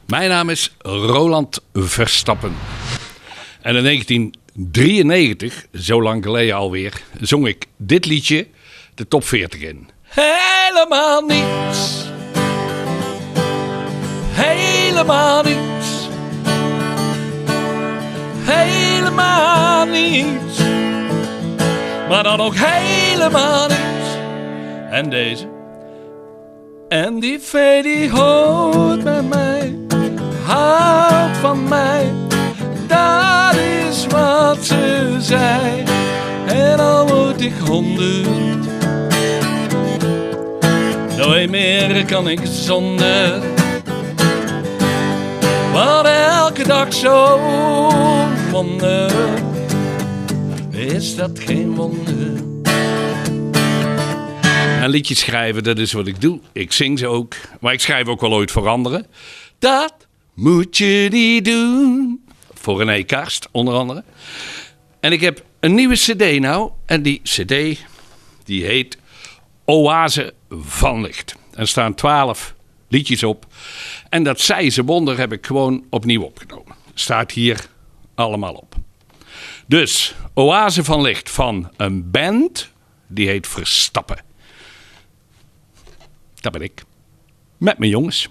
Mijn naam is Roland Verstappen. En in 1993, zo lang geleden alweer, zong ik dit liedje de top 40 in. Helemaal niets. Helemaal niets. Helemaal niets. Maar dan ook helemaal niets. En deze. En die vee die hoort met mij, houdt van mij, dat is wat ze zei. En al word ik 100, nooit meer kan ik zonder. Want elke dag zo wonder, is dat geen wonder. En liedjes schrijven, dat is wat ik doe. Ik zing ze ook, maar ik schrijf ook wel ooit voor anderen. Dat moet je niet doen. Voor René Karst, onder andere. En ik heb een nieuwe cd nou. En die cd, die heet Oase van Licht. Er staan 12 liedjes op. En dat zij ze wonder heb ik gewoon opnieuw opgenomen. Staat hier allemaal op. Dus, Oase van Licht van een band, die heet Verstappen. Dat ben ik. Met mijn jongens.